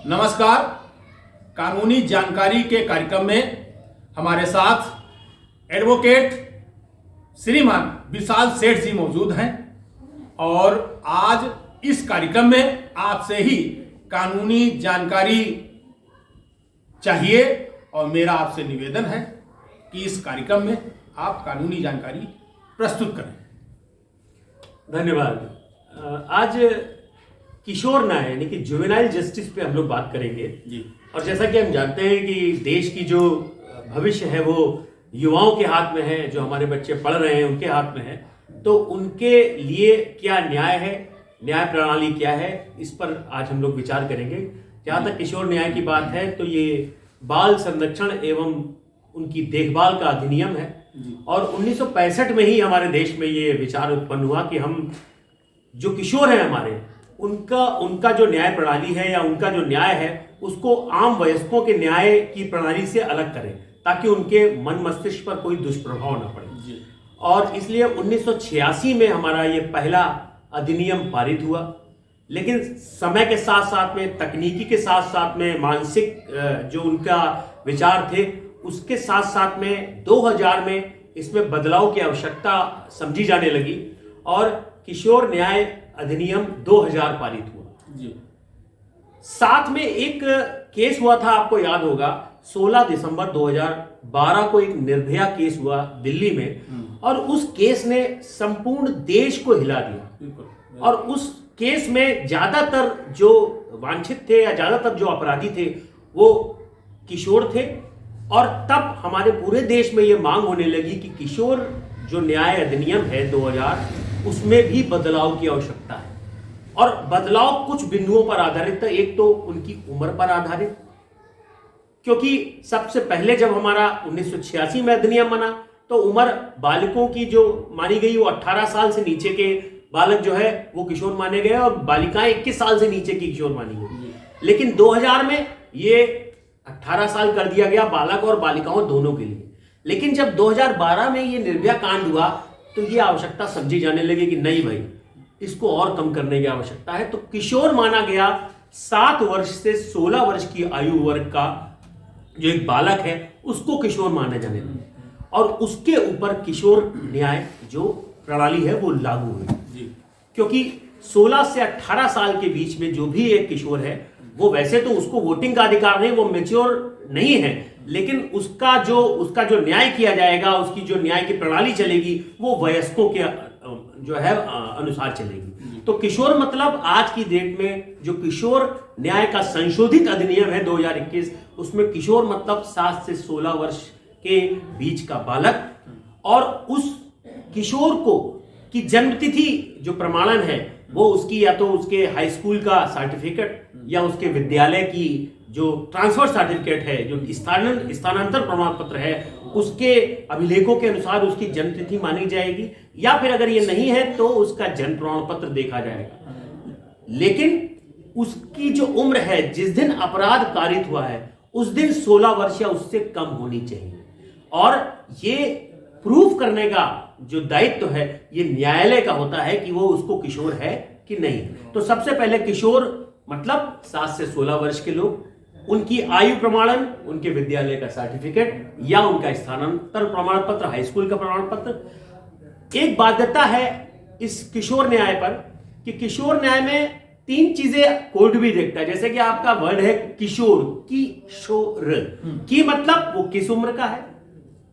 नमस्कार। कानूनी जानकारी के कार्यक्रम में हमारे साथ एडवोकेट श्रीमान विशाल सेठ जी मौजूद हैं और आज इस कार्यक्रम में आपसे ही कानूनी जानकारी चाहिए और मेरा आपसे निवेदन है कि इस कार्यक्रम में आप कानूनी जानकारी प्रस्तुत करें। धन्यवाद। आज किशोर न्याय यानी कि जुवेनाइल जस्टिस पे हम लोग बात करेंगे जी। और जैसा कि हम जानते हैं कि देश की जो भविष्य है वो युवाओं के हाथ में है, जो हमारे बच्चे पढ़ रहे हैं उनके हाथ में है, तो उनके लिए क्या न्याय है, न्याय प्रणाली क्या है, इस पर आज हम लोग विचार करेंगे। जहाँ तक किशोर न्याय की बात है तो ये बाल संरक्षण एवं उनकी देखभाल का अधिनियम है और 1965 में ही हमारे देश में ये विचार उत्पन्न हुआ कि हम जो किशोर हैं हमारे उनका जो न्याय प्रणाली है या उनका जो न्याय है उसको आम वयस्कों के न्याय की प्रणाली से अलग करें ताकि उनके मन मस्तिष्क पर कोई दुष्प्रभाव न पड़े। और इसलिए 1986 में हमारा ये पहला अधिनियम पारित हुआ। लेकिन समय के साथ साथ में, तकनीकी के साथ साथ में, मानसिक जो उनका विचार थे उसके साथ साथ में 2000 में इसमें बदलाव की आवश्यकता समझी जाने लगी और किशोर न्याय अधिनियम 2000 पारित हुआ जी। साथ में एक केस हुआ था, आपको याद होगा, 16 दिसंबर 2012 को एक निर्भया केस हुआ दिल्ली में और उस केस ने संपूर्ण देश को हिला दिया। और उस केस में ज्यादातर जो वांछित थे या ज्यादातर जो अपराधी थे वो किशोर थे और तब हमारे पूरे देश में ये मांग होने लगी कि किशोर जो न्याय अधिनियम है 2000 उसमें भी बदलाव की आवश्यकता है। और बदलाव कुछ बिंदुओं पर आधारित था। एक तो उनकी उम्र पर आधारित, क्योंकि सबसे पहले जब हमारा 1986 में अधिनियम बना तो उम्र बालिकों की जो मानी गई वो 18 साल से नीचे के बालक जो है वो किशोर माने गए और बालिकाएं 21 साल से नीचे की किशोर मानी गई। लेकिन 2000 में ये 18 साल कर दिया गया बालक और बालिकाओं दोनों के लिए। लेकिन जब 2012 में ये निर्भया कांड हुआ तो ये आवश्यकता समझी जाने लगी कि नहीं भाई, इसको और कम करने की आवश्यकता है। तो किशोर माना गया 7 वर्ष से 16 वर्ष की आयु वर्ग का जो एक बालक है उसको किशोर माने जाने लगे और उसके ऊपर किशोर न्याय जो प्रणाली है वो लागू हुई। क्योंकि 16 से 18 साल के बीच में जो भी एक किशोर है वो वैसे तो उसको वोटिंग का अधिकार नहीं, वो मैच्योर नहीं है, लेकिन उसका जो न्याय किया जाएगा, उसकी जो न्याय की प्रणाली चलेगी वो वयस्कों के जो है अनुसार चलेगी। तो किशोर मतलब आज की डेट में जो किशोर न्याय का संशोधित अधिनियम है 2021 उसमें किशोर मतलब 7 से 16 वर्ष के बीच का बालक और उस किशोर को की जन्मतिथि जो प्रमाणन है वो उसकी या तो उसके हाई स्कूल का सर्टिफिकेट या उसके विद्यालय की जो ट्रांसफर सर्टिफिकेट है, जो स्थानांतरण प्रमाण पत्र है, उसके अभिलेखों के अनुसार उसकी जन्म तिथि मानी जाएगी या फिर अगर ये नहीं है तो उसका जन्म प्रमाण पत्र देखा जाएगा। लेकिन उसकी जो उम्र है जिस दिन अपराध कारित हुआ है उस दिन 16 वर्ष या उससे कम होनी चाहिए और ये प्रूफ करने का जो दायित्व है ये न्यायालय का होता है कि वो उसको किशोर है कि नहीं। तो सबसे पहले किशोर मतलब 7 से 16 वर्ष के लोग, उनकी आयु प्रमाणन, उनके विद्यालय का सर्टिफिकेट या उनका स्थानांतरण प्रमाण पत्र, हाई स्कूल का प्रमाण पत्र। एक बाध्यता है इस किशोर न्याय पर कि किशोर न्याय में 3 चीजें कोर्ट भी देखता है। जैसे कि आपका वर्ड है किशोर, की मतलब वो किस उम्र का है,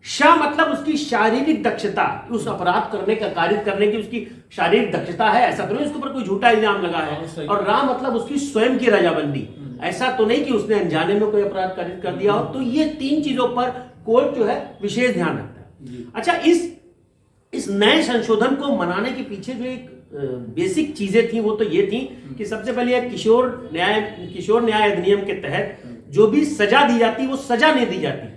शा मतलब उसकी शारीरिक दक्षता, उस अपराध करने का कार्य करने की उसकी शारीरिक दक्षता है, ऐसा तो नहीं उसके ऊपर कोई झूठा इल्जाम लगा है, और रा मतलब उसकी स्वयं की रजामंदी, ऐसा तो नहीं कि उसने अनजाने में कोई अपराध कर दिया हो। तो ये 3 चीजों पर कोर्ट जो है विशेष ध्यान रखता है। अच्छा, इस नए संशोधन को मनाने के पीछे जो एक बेसिक चीजें थी वो तो ये थी कि सबसे पहले किशोर न्याय अधिनियम के तहत जो भी सजा दी जाती वो सजा नहीं दी जाती,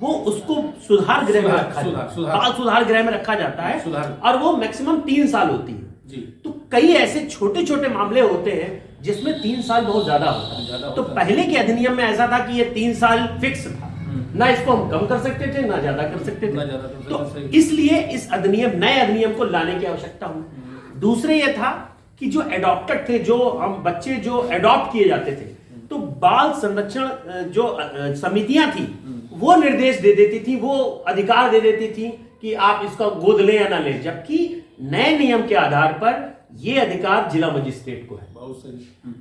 वो उसको सुधार गृह में रखा जाता है, बाल सुधार गृह में रखा जाता है और वो मैक्सिमम 3 साल होती है। तो कई ऐसे छोटे छोटे मामले होते हैं जिसमें 3 साल बहुत ज्यादा होता है। तो पहले के अधिनियम में ऐसा था कि ये 3 साल फिक्स था, ना इसको हम कम कर सकते थे ना ज्यादा कर सकते थे। तो इसलिए इस नए अधिनियम को लाने की आवश्यकता हुई। दूसरे ये था कि जो एडॉप्टेड थे, जो हम बच्चे जो एडॉप्ट किए जाते थे, तो बाल संरक्षण जो समितियां थी वो निर्देश दे देती थी, वो अधिकार दे देती थी कि आप इसका गोद लें या ना लें, जबकि नए नियम के आधार पर ये अधिकार जिला मजिस्ट्रेट को है। बहुत सही।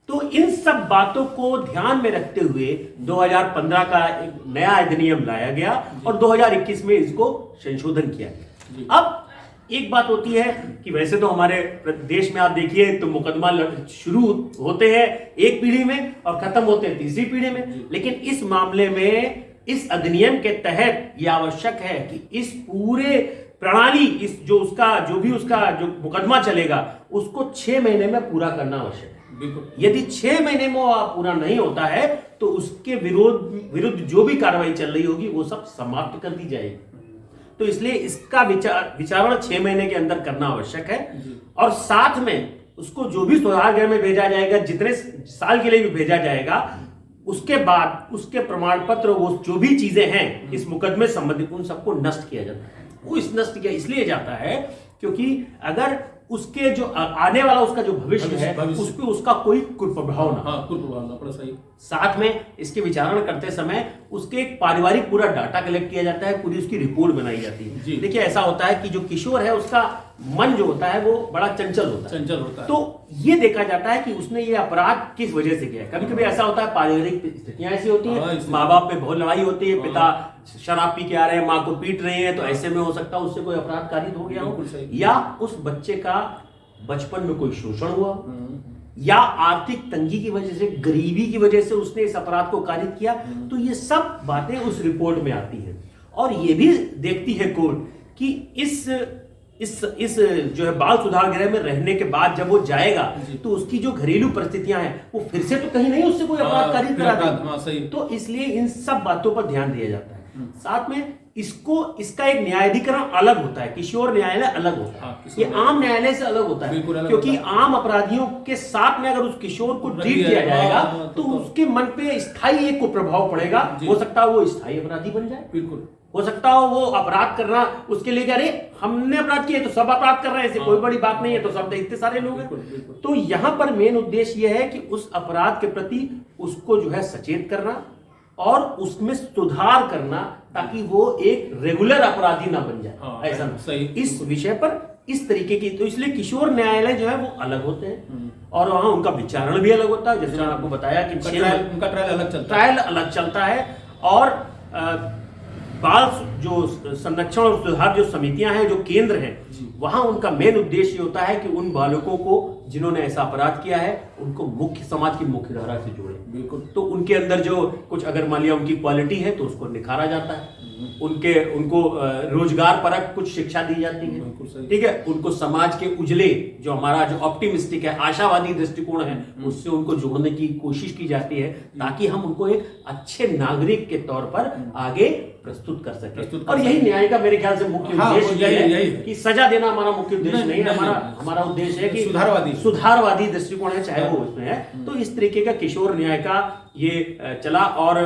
तो इन सब बातों को ध्यान में रखते हुए 2015 का एक नया अधिनियम लाया गया और 2021 में इसको संशोधन किया गया। अब एक बात होती है कि वैसे तो हमारे देश में आप देखिए तो मुकदमा शुरू होते हैं एक पीढ़ी में और खत्म होते हैं तीसरी पीढ़ी में, लेकिन इस मामले में इस अधिनियम के तहत यह आवश्यक है कि इस पूरे प्रणाली, इस जो भी उसका जो मुकदमा चलेगा उसको 6 महीने में पूरा करना आवश्यक है। बिल्कुल। यदि 6 महीने में वो पूरा नहीं होता है तो उसके विरुद्ध जो भी कार्रवाई चल रही होगी वो सब समाप्त कर दी जाएगी। तो इसलिए इसका विचारण 6 महीने के अंदर करना आवश्यक है और साथ में उसको जो भी सुधार गृह में भेजा जाएगा, जितने साल के लिए भी भेजा जाएगा, उसके बाद उसके प्रमाण पत्र, वो जो भी चीजें हैं इस मुकदमे संबंधित, उन सबको नष्ट किया जाता है। वो नष्ट किया इसलिए जाता है क्योंकि अगर उसके जो आने वाला उसका जो भविष्य है उस पर उसका कोई कुप्रभाव ना। हाँ, कुप्रभाव ना पड़े। सही। साथ में इसके विचारण करते समय उसके एक पारिवारिक पूरा डाटा कलेक्ट किया जाता है, पूरी उसकी रिपोर्ट बनाई जाती है। देखिए ऐसा होता है कि जो किशोर है उसका मन जो होता है वो बड़ा चंचल होता है। तो ये देखा जाता है कि उसने ये अपराध किस वजह से किया है। कभी कभी ऐसा होता है पारिवारिक स्थितियां ऐसी होती हैं, माँ बाप में बहुत लड़ाई होती है, पिता शराब पी के आ रहे हैं, माँ को पीट रहे हैं, तो ऐसे में हो सकता है उससे कोई अपराध कारित हो गया हो, या उस बच्चे का बचपन में कोई शोषण हुआ, या आर्थिक तंगी की वजह से, गरीबी की वजह से उसने इस अपराध को कारित किया। तो ये सब बातें उस रिपोर्ट में आती हैं और ये भी देखती है कोर्ट कि इस जो है बाल सुधार गृह में रहने के बाद जब वो जाएगा तो उसकी जो घरेलू परिस्थितियां हैं वो फिर से तो कहीं नहीं उससे कोई अपराध कारित करा देंगे। तो इसलिए इन सब बातों पर ध्यान दिया जाता है। साथ में इसका एक न्यायाधिकरण अलग होता है, किशोर न्यायालय अलग होता है, ये आम न्यायालय से अलग होता है, क्योंकि आम अपराधियों के साथ में अगर उस किशोर को ट्रीट किया जाएगा तो उसके मन पे स्थायी एक को प्रभाव पड़ेगा। हो सकता है वो स्थायी अपराधी बन जाए, बिल्कुल हो सकता हो वो अपराध करना उसके लिए, अरे हमने अपराध किया तो सब अपराध कर रहे हैं, ऐसे कोई बड़ी बात नहीं है, तो सब इतने सारे लोग हैं। तो यहां पर मेन उद्देश्य यह है कि उस अपराध के प्रति उसको जो है सचेत करना और उसमें सुधार करना ताकि वो एक रेगुलर अपराधी ना बन जाए। ऐसा सही। इस विषय पर इस तरीके की, तो इसलिए किशोर न्यायालय जो है वो अलग होते हैं और वहां उनका विचारण भी अलग होता है। जैसे मैंने आपको बताया कि उनका ट्रायल अलग चलता है और बाल जो संरक्षण और सुधार जो समितियां हैं, जो केंद्र हैं, वहां उनका मेन उद्देश्य होता है कि उन बालकों को जिन्होंने ऐसा अपराध किया है उनको मुख्य समाज की मुख्य धारा से जोड़े। बिल्कुल। तो उनके अंदर जो कुछ अगर मान लिया उनकी क्वालिटी है तो उसको निखारा जाता है, उनको रोजगार परक कुछ शिक्षा दी जाती है, ठीक है, उनको समाज के उजले जो हमारा जो ऑप्टिमिस्टिक है, आशावादी दृष्टिकोण है, उससे उनको जोड़ने की कोशिश की जाती है ताकि हम उनको एक अच्छे नागरिक के तौर पर आगे प्रस्तुत कर सके। और यही न्याय का मेरे ख्याल से मुख्य उद्देश्य है कि सजा देना हमारा मुख्य उद्देश्य नहीं है। हमारा उद्देश्य है कि सुधारवादी दृष्टिकोण है, चाहे वो उसमें है। तो इस तरीके का किशोर न्याय का ये चला। और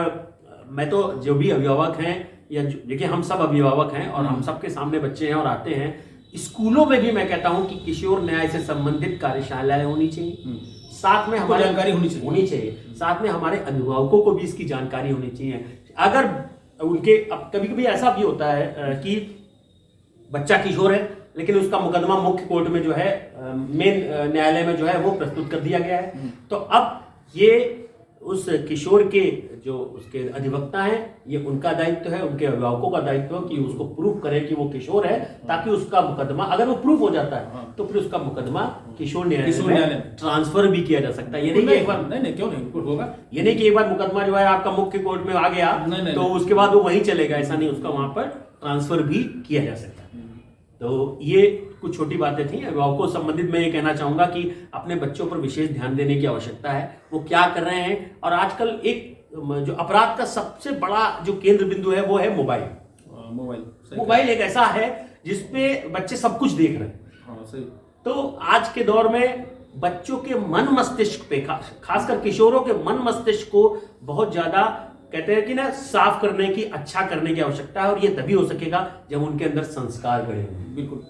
मैं तो जो भी अभिभावक हैं, या देखिए हम सब अभिभावक हैं और हम सबके सामने बच्चे हैं और आते हैं, स्कूलों में भी मैं कहता हूं कि किशोर न्याय से संबंधित कार्यशालाएं होनी चाहिए, साथ में हमारी जानकारी होनी चाहिए, साथ में हमारे अभिभावकों को भी इसकी जानकारी होनी चाहिए। अगर उनके अब कभी कभी ऐसा भी होता है कि बच्चा किशोर है लेकिन उसका मुकदमा मुख्य कोर्ट में जो है मेन न्यायालय में जो है वो प्रस्तुत कर दिया गया है, तो अब ये उस किशोर के जो उसके अधिवक्ता हैं, ये उनका दायित्व है, उनके अभिभावकों का दायित्व है कि उसको प्रूफ करें कि वो किशोर है, ताकि उसका मुकदमा, अगर वो प्रूफ हो जाता है तो फिर उसका मुकदमा किशोर न्यायालय में ट्रांसफर भी किया जा सकता है। ये नहीं कि एक बार नहीं क्यों नहीं होगा, ये नहीं कि एक बार मुकदमा जो है आपका मुख्य कोर्ट में आ गया तो उसके बाद वो वहीं चलेगा, ऐसा नहीं, उसका वहां पर ट्रांसफर भी किया जा सकता है। तो ये कुछ छोटी बातें थी अभिभावकों से संबंधित। मैं ये कहना चाहूंगा कि अपने बच्चों पर विशेष ध्यान देने की आवश्यकता है, वो क्या कर रहे हैं। और आजकल एक जो अपराध का सबसे बड़ा जो केंद्र बिंदु है वो है मोबाइल एक ऐसा है जिसपे बच्चे सब कुछ देख रहे हैं। तो आज के दौर में बच्चों के मन मस्तिष्क पे, खासकर किशोरों के मन मस्तिष्क को बहुत ज्यादा कहते हैं कि ना साफ करने की, अच्छा करने की आवश्यकता है। और ये तभी हो सकेगा जब उनके अंदर संस्कार गढ़े होंगे। बिल्कुल,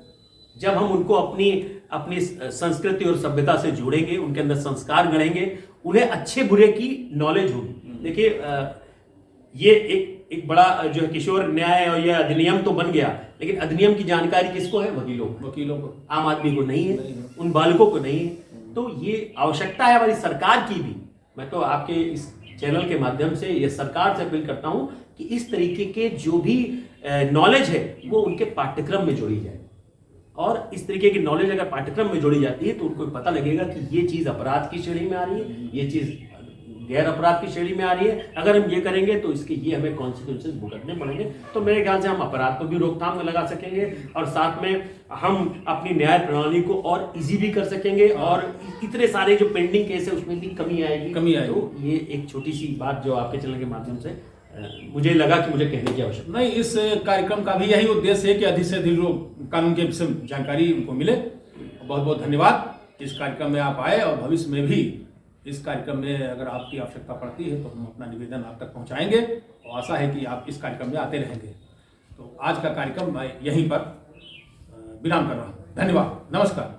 जब हम उनको अपनी संस्कृति और सभ्यता से जोड़ेंगे, उनके अंदर संस्कार गढ़ेंगे, उन्हें अच्छे बुरे की नॉलेज होगी। देखिए ये एक बड़ा जो है किशोर न्याय और यह अधिनियम तो बन गया, लेकिन अधिनियम की जानकारी किसको है? वकीलों को, आम आदमी को नहीं है, उन बालकों को नहीं है। तो ये आवश्यकता है हमारी सरकार की भी। मैं तो आपके इस चैनल के माध्यम से ये सरकार से अपील करता हूं कि इस तरीके के जो भी नॉलेज है वो उनके पाठ्यक्रम में जोड़ी जाए, और इस तरीके की नॉलेज अगर पाठ्यक्रम में जोड़ी जाती है तो उनको पता लगेगा कि ये चीज़ अपराध की श्रेणी में आ रही है, ये चीज़ गैर अपराध की श्रेणी में आ रही है। अगर हम ये करेंगे तो इसके ये हमें कॉन्सिक्वेंसेस भुगतने पड़ेंगे। तो मेरे ख्याल से हम अपराध को भी रोकथाम में लगा सकेंगे, और साथ में हम अपनी न्याय प्रणाली को और इजी भी कर सकेंगे, और इतने सारे जो पेंडिंग केस है उसमें भी कमी आएगी। तो ये एक छोटी सी बात जो आपके चैनल के माध्यम से मुझे लगा कि मुझे कहने की आवश्यकता नहीं। इस कार्यक्रम का भी यही उद्देश्य है कि अधिक से अधिक लोग कानून के विषय में जानकारी उनको मिले। बहुत बहुत धन्यवाद इस कार्यक्रम में आप आए, और भविष्य में भी इस कार्यक्रम में अगर आपकी आवश्यकता पड़ती है तो हम अपना निवेदन आप तक पहुंचाएंगे, और आशा है कि आप इस कार्यक्रम में आते रहेंगे। तो आज का कार्यक्रम मैं यहीं पर विराम कर रहा हूँ। धन्यवाद, नमस्कार।